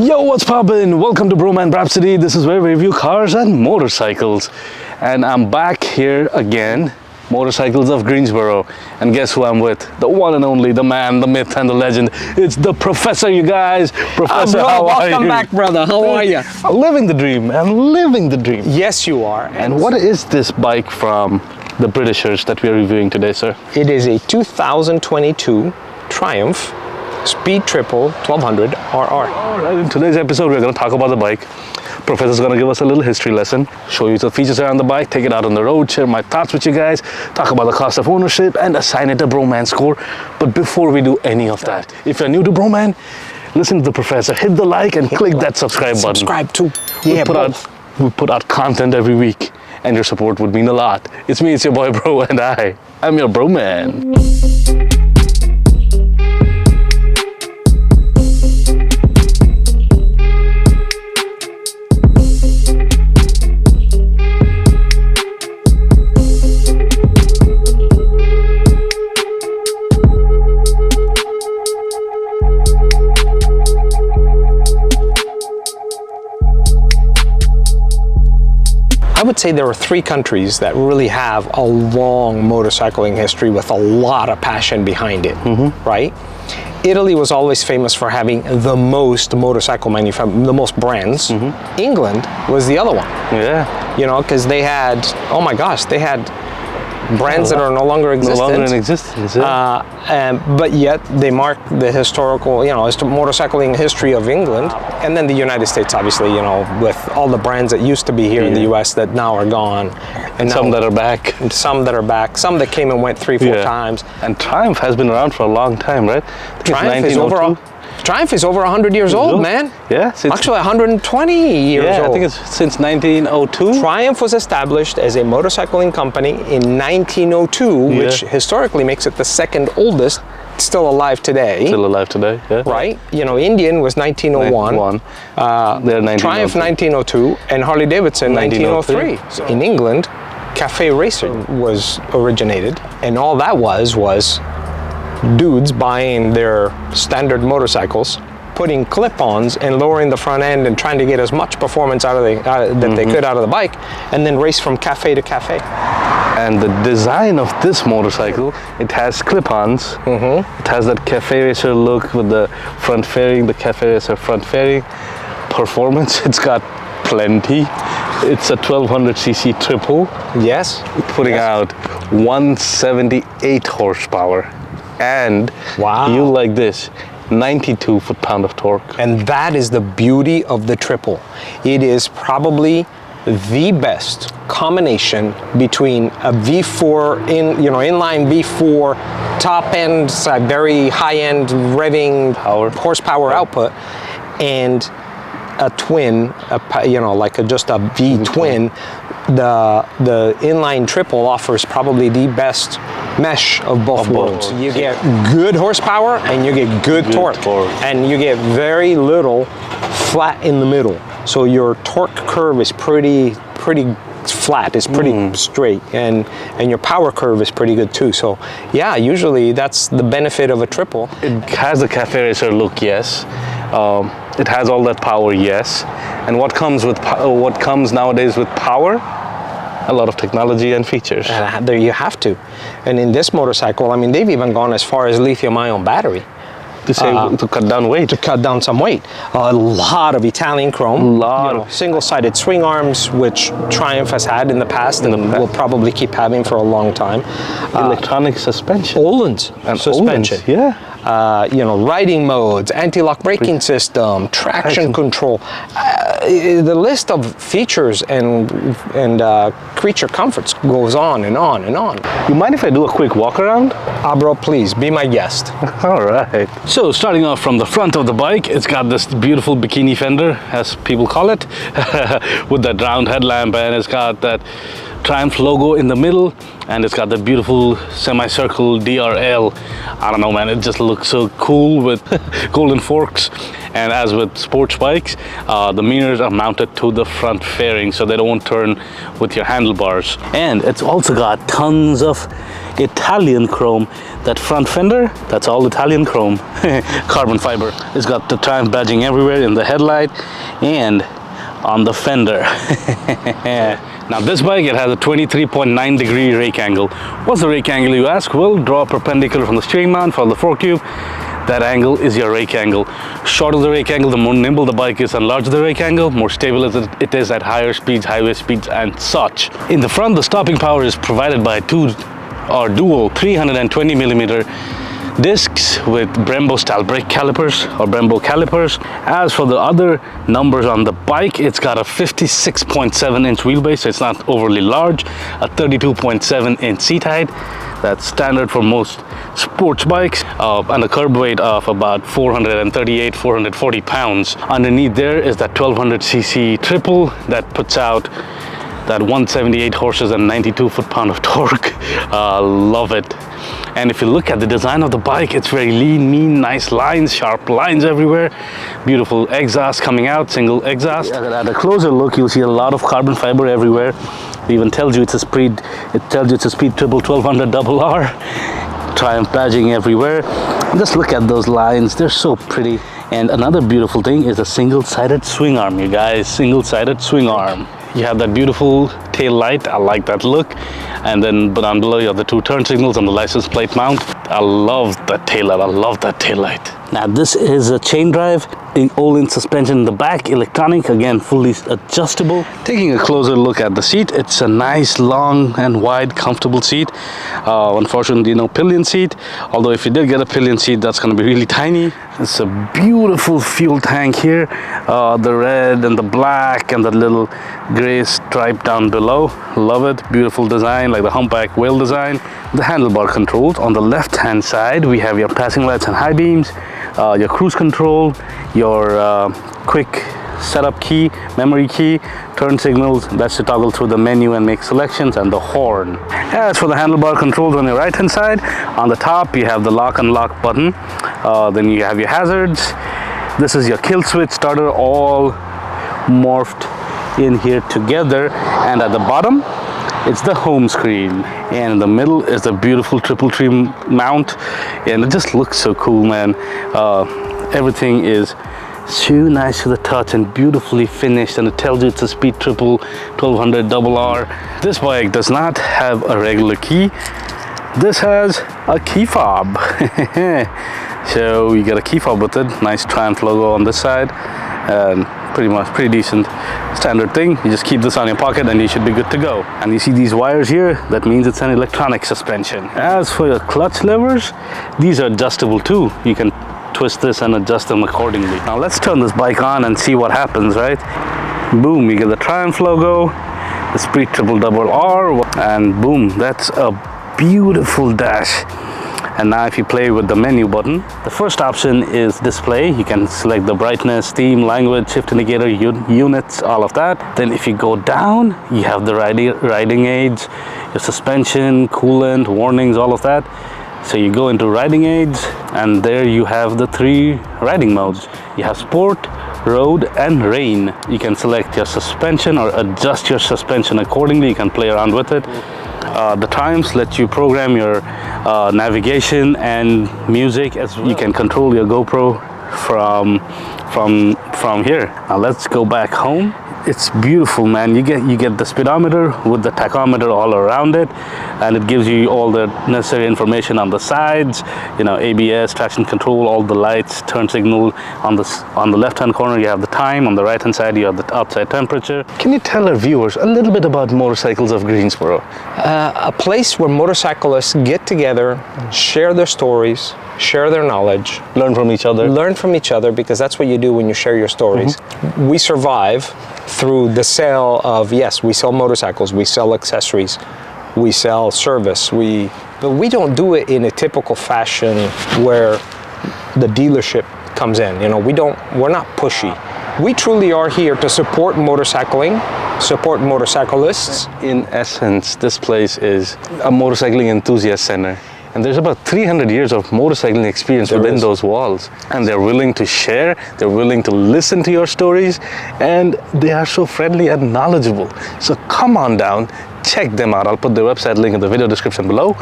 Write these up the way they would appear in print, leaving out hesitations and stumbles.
Yo, what's poppin'? Welcome to Bhroman Braapsody. This is where we review cars and motorcycles. And I'm back here again, Motorcycles of Greensboro. And guess who I'm with? The one and only, the man, the myth, and the legend. It's the Professor, you guys. Professor, how are you? Welcome back, brother. How are you? I'm living the dream. I'm living the dream. Yes, you are. And what is this bike from the Britishers that we are reviewing today, sir? It is a 2022 Triumph Speed Triple 1200 RR. All right, in today's episode, we're going to talk about the bike. Professor's going to give us a little history lesson, show you the features around the bike, take it out on the road, share my thoughts with you guys, talk about the cost of ownership, and assign it a Bhroman score. But before we do any of that, if you're new to Bhroman, listen to the Professor, hit the like and click that subscribe button. Subscribe too. Yeah, we put out content every week, and your support would mean a lot. It's me, it's your boy Bro, and I'm your Bhroman. I would say there are three countries that really have a long motorcycling history with a lot of passion behind it, right? Italy was always famous for having the most motorcycle manufacturers, the most brands. England was the other one. Yeah. You know, because they had, oh my gosh, they had brands that are no longer existent. No longer in existence, yeah. But yet they mark the historical, motorcycling history of England. And then the United States, obviously, with all the brands that used to be here in the US that now are gone. And some that are back. And some that are back. Some that came and went 3-4 times. And Triumph has been around for a long time, right? Triumph is over 100 years old, man. Yeah. Actually 120 years old. Yeah, I think it's since 1902. Triumph was established as a motorcycling company in 1902, which historically makes it the second oldest still alive today. Still alive today, yeah. Right? Indian was 1901. Triumph 1902, and Harley Davidson 1903. So in England, cafe racing was originated, and all that was dudes buying their standard motorcycles, putting clip-ons and lowering the front end and trying to get as much performance out of that they could out of the bike, and then race from cafe to cafe. And the design of this motorcycle, it has clip-ons. It has that cafe racer look with the front fairing, the cafe racer front fairing. Performance, it's got plenty. It's a 1200cc triple. Yes. Putting out 178 horsepower. And you like this, 92 foot-pound of torque. And that is the beauty of the triple. It is probably the best combination between a V4 inline V4 top end, very high end revving horsepower output, and a twin, just a V twin. The inline triple offers probably the best mesh of both worlds. You get good horsepower and you get good torque, and you get very little flat in the middle. So your torque curve is pretty flat. It's pretty straight, and your power curve is pretty good too. So yeah, usually that's the benefit of a triple. It has the cafe racer look, yes. It has all that power, yes. And what comes nowadays with power? A lot of technology and features. There you have to. And in this motorcycle, they've even gone as far as lithium-ion battery. To cut down weight. To cut down some weight. A lot of Italian chrome. Single-sided swing arms, which Triumph has had in the past and will probably keep having for a long time. Electronic suspension. Öhlins suspension. Riding modes, anti-lock braking system, traction control. The list of features and creature comforts goes on and on and on. You mind if I do a quick walk around? Bro, please, be my guest. All right. So starting off from the front of the bike, it's got this beautiful bikini fender, as people call it, with that round headlamp, and it's got that Triumph logo in the middle, and it's got the beautiful semicircle DRL. I don't know, man, it just looks so cool with golden forks. And as with sports bikes, the mirrors are mounted to the front fairing so they don't turn with your handlebars. And it's also got tons of Italian chrome. That front fender, that's all Italian chrome. Carbon fiber. It's got the Triumph badging everywhere in the headlight and on the fender. Now this bike, it has a 23.9 degree rake angle. What's the rake angle, you ask? Well, draw perpendicular from the steering mount for the fork tube. That angle is your rake angle. Shorter the rake angle, the more nimble the bike is, and larger the rake angle, more stable it is at higher speeds, highway speeds and such. In the front, the stopping power is provided by dual 320mm discs with Brembo style brake calipers or Brembo calipers. As for the other numbers on the bike, it's got a 56.7 inch wheelbase, so it's not overly large, a 32.7 inch seat height. That's standard for most sports bikes, and a curb weight of about 440 pounds. Underneath there is that 1200cc triple that puts out that 178 horses and 92 foot-pound of torque. Love it. And if you look at the design of the bike, it's very lean, mean, nice lines, sharp lines everywhere. Beautiful exhaust coming out, single exhaust. At a closer look, you'll see a lot of carbon fiber everywhere. It even tells you it's a speed. It tells you it's a speed triple 1200 RR. Triumph badging everywhere. Just look at those lines; they're so pretty. And another beautiful thing is a single-sided swing arm, you guys. Single-sided swing arm. You have that beautiful tail light. I like that look. And then down below you have the two turn signals and the license plate mount. I love that tail light. I love that tail light. Now this is a chain drive, all-in suspension in the back, electronic, again fully adjustable. Taking a closer look at the seat, it's a nice long and wide comfortable seat. Unfortunately no pillion seat, although if you did get a pillion seat, that's going to be really tiny. It's a beautiful fuel tank here, the red and the black and the little gray stripe down below. Love it. Beautiful design, like the humpback whale design. The handlebar controls. On the left hand side we have your passing lights and high beams, your cruise control, your quick setup key, memory key, turn signals, that's to toggle through the menu and make selections, and the horn. As for the handlebar controls on your right hand side, on the top you have the lock unlock button, then you have your hazards. This is your kill switch starter, all morphed in here together, and at the bottom it's the home screen, and in the middle is the beautiful triple tree mount, and it just looks so cool, man. Everything is so nice to the touch and beautifully finished, and it tells you it's a speed triple 1200 RR. This bike does not have a regular key. This has a key fob. So you get a key fob with it. Nice Triumph logo on this side, and pretty decent standard thing. You just keep this on your pocket and you should be good to go. And you see these wires here, that means it's an electronic suspension. As for your clutch levers, these are adjustable too. You can twist this and adjust them accordingly. Now let's turn this bike on and see what happens, right? Boom, you get the Triumph logo, the Speed Triple RR, and boom, that's a beautiful dash. And now if you play with the menu button, the first option is display. You can select the brightness, theme, language, shift indicator, units, all of that. Then if you go down, you have the riding aids, your suspension, coolant, warnings, all of that. So you go into riding aids, and there you have the 3 riding modes. You have sport, road and rain. You can select your suspension or adjust your suspension accordingly. You can play around with it. The Triumphs let you program your navigation and music, as well. You can control your GoPro from here. Now let's go back home. It's beautiful, man. You get the speedometer with the tachometer all around it, and it gives you all the necessary information on the sides, you know, ABS, traction control, all the lights, turn signal. On the left hand corner you have the time, on the right hand side you have the outside temperature. Can you tell our viewers a little bit about Motorcycles of Greensboro? A place where motorcyclists get together, share their stories, share their knowledge, Learn from each other. learn from each other, because that's what you do when you share your stories. We survive through the sale of, yes, we sell motorcycles, we sell accessories, we sell service, but we don't do it in a typical fashion where the dealership comes in. You know, we're not pushy. We truly are here to support motorcycling, support motorcyclists. In essence, this place is a motorcycling enthusiast center. and there's about 300 years of motorcycling experience within those walls, and they're willing to share, they're willing to listen to your stories, and they are so friendly and knowledgeable. So come on down, check them out. I'll put their website link in the video description below.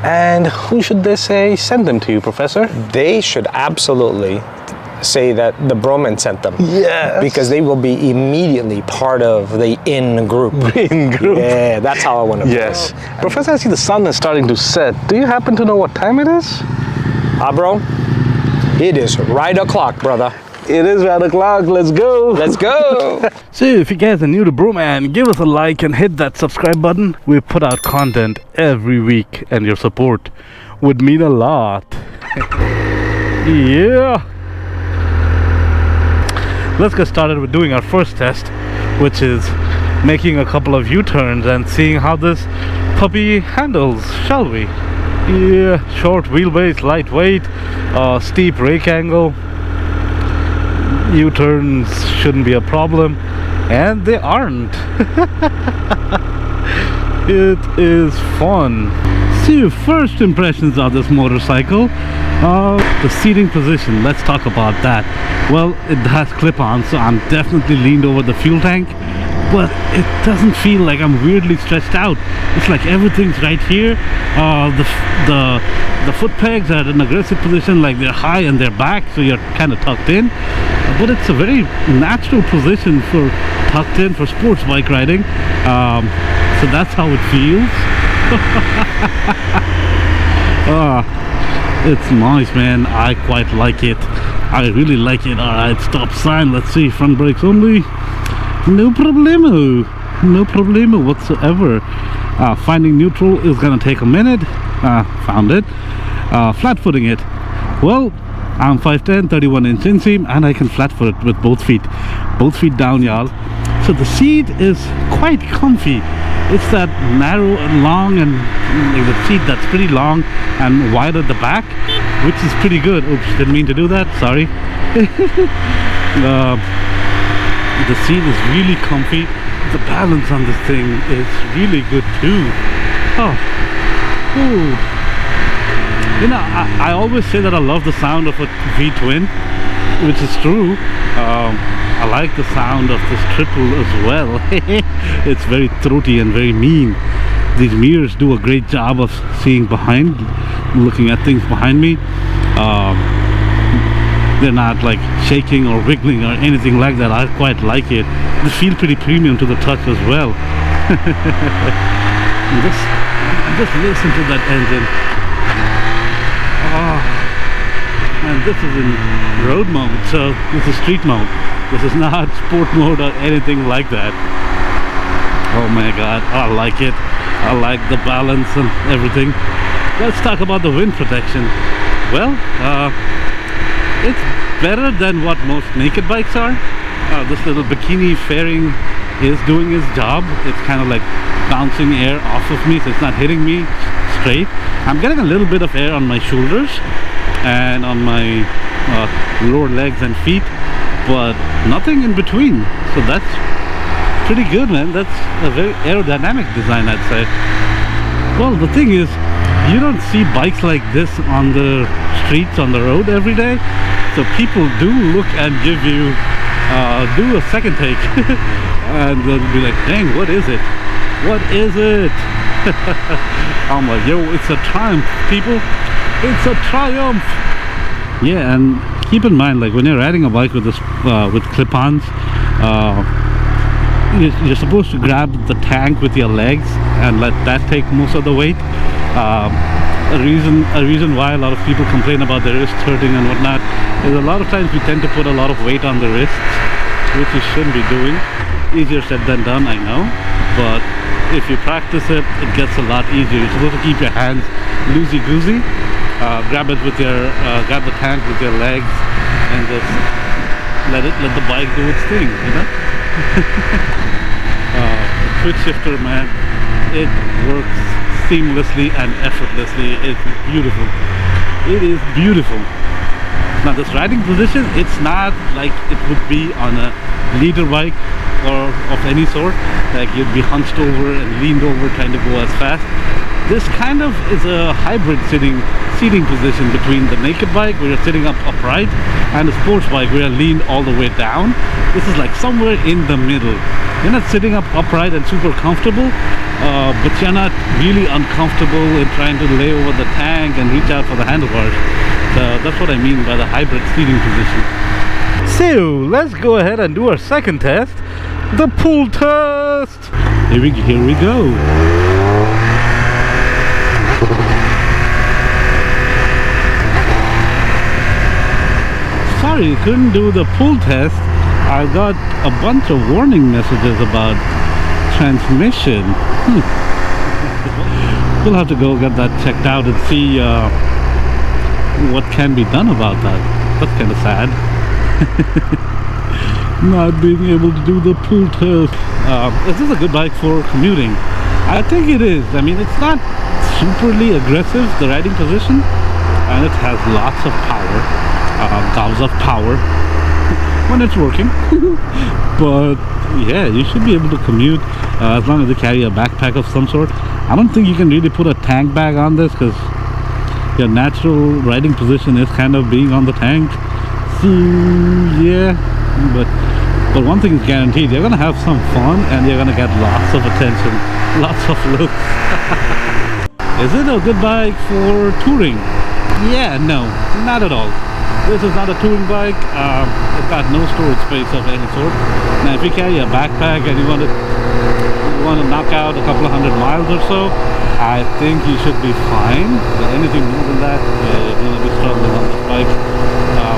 And who should they say send them to you, Professor? They should absolutely say that the Bhroman sent them. Yes. Because they will be immediately part of the in group. In group. Yeah, that's how I want to Yes. Professor, I see the sun is starting to set. Do you happen to know what time it is? Bro, it is right o'clock, brother. It is right o'clock. Let's go. Let's go. So if you guys are new to Bhroman, give us a like and hit that subscribe button. We put out content every week, and your support would mean a lot. Yeah. Let's get started with doing our first test, which is making a couple of U-turns and seeing how this puppy handles, shall we? Yeah, short wheelbase, lightweight, steep rake angle. U-turns shouldn't be a problem, and they aren't. It is fun. So, first impressions of this motorcycle. The seating position, let's talk about that. Well, it has clip-ons, so I'm definitely leaned over the fuel tank, but it doesn't feel like I'm weirdly stretched out. It's like everything's right here. The foot pegs are at an aggressive position, like they're high and they're back, so you're kind of tucked in. But it's a very natural position for tucked in for sports bike riding. So that's how it feels. It's nice, man. I quite like it. I really like it. Alright, stop sign. Let's see. Front brakes only. No problemo. No problemo whatsoever. Finding neutral is gonna take a minute. Found it. Flat footing it. Well, I'm 5'10", 31-inch inseam, and I can flat foot it with both feet. Both feet down, y'all. So the seat is quite comfy. It's that narrow and long, and like the seat that's pretty long and wide at the back, which is pretty good. Oops, didn't mean to do that, sorry. The seat is really comfy. The balance on this thing is really good too. Oh, ooh. You know, I always say that I love the sound of a V-twin, which is true. I like the sound of this triple as well. It's very throaty and very mean. These mirrors do a great job of seeing behind, looking at things behind me. They're not like shaking or wiggling or anything like that. I quite like it. They feel pretty premium to the touch as well. Just listen to that engine. And this is in road mode, so this is street mode. This is not sport mode or anything like that. Oh my god, I like it. I like the balance and everything. Let's talk about the wind protection. Well, it's better than what most naked bikes are. This little bikini fairing is doing its job. It's kind of like bouncing air off of me, so it's not hitting me straight. I'm getting a little bit of air on my shoulders and on my lower legs and feet, but nothing in between. So that's pretty good, man. That's a very aerodynamic design, I'd say. Well, the thing is, you don't see bikes like this on the streets, on the road every day. So people do look and give you, do a second take. And they'll be like, dang, what is it? What is it? I'm like, yo, it's a Triumph, people. It's a Triumph. Yeah, and keep in mind, like when you're riding a bike with this, with clip-ons, you're supposed to grab the tank with your legs and let that take most of the weight. A reason why a lot of people complain about their wrists hurting and whatnot is a lot of times we tend to put a lot of weight on the wrists, which you shouldn't be doing. Easier said than done, I know, but if you practice it, it gets a lot easier. You're supposed to keep your hands loosey-goosey, grab the tank with your legs, and just let the bike do its thing, you know. Quick shifter, man, it works seamlessly and effortlessly. It's beautiful. It is beautiful. Now this riding position, it's not like it would be on a leader bike or of any sort, like you'd be hunched over and leaned over trying to go as fast. This kind of is a hybrid seating position between the naked bike where you're sitting up upright and the sports bike where you're leaned all the way down. This is like somewhere in the middle. You're not sitting up upright and super comfortable, but you're not really uncomfortable in trying to lay over the tank and reach out for the handlebars. So that's what I mean by the hybrid seating position. So let's go ahead and do our second test, the pull test. Here we go. Sorry, couldn't do the pull test. I got a bunch of warning messages about transmission. We'll have to go get that checked out and see what can be done about that. That's kind of sad. Not being able to do the pull test. Is this a good bike for commuting? I think it is. I mean, it's not superly aggressive, the riding position, and it has lots of power, gobs of power when it's working. But yeah, you should be able to commute as long as you carry a backpack of some sort. I don't think you can really put a tank bag on this because your natural riding position is kind of being on the tank. So yeah, but one thing is guaranteed, you're gonna have some fun and you're gonna get lots of attention, lots of looks. Is it a good bike for touring? Yeah, no, not at all. This is not a touring bike. It's got no storage space of any sort. Now if you carry a backpack and you want to knock out a couple of 100 miles or so, I think you should be fine. But anything more than that, you're going to be struggling on this bike.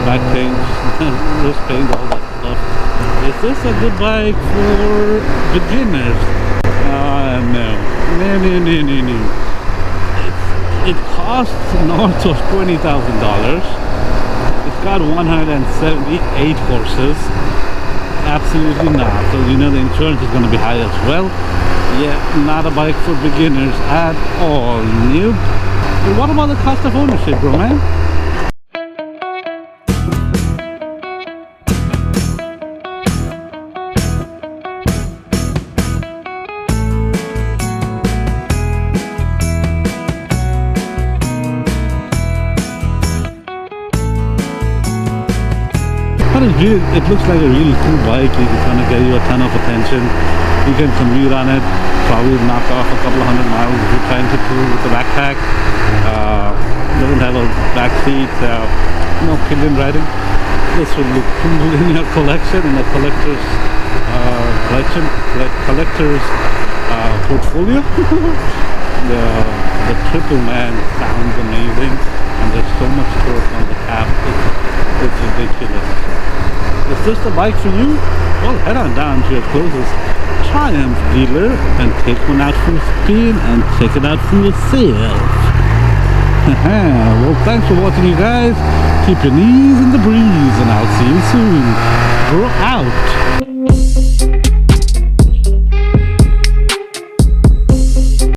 Back pain, wrist pain, all that stuff. Is this a good bike for beginners? No. It costs north of $20,000. It's got 178 horses. Absolutely not. So you know the insurance is going to be high as well. Yeah, not a bike for beginners at all. Nope. But what about the cost of ownership, bro, man? But it looks like a really cool bike. It's going to get you a ton of attention. You can commute on it, probably knock off a couple of 100 miles if you're trying to tour with the backpack. Doesn't have a back seat, no pillion riding. This will look cool in your collection, in a collector's portfolio. The Triple Man sounds amazing, and there's so much torque on the cap. It's ridiculous. Is this the bike for you? Well, head on down to your closest Triumph dealer and take one out for a spin and check it out for yourself. Well, thanks for watching, you guys. Keep your knees in the breeze, and I'll see you soon. Bro out.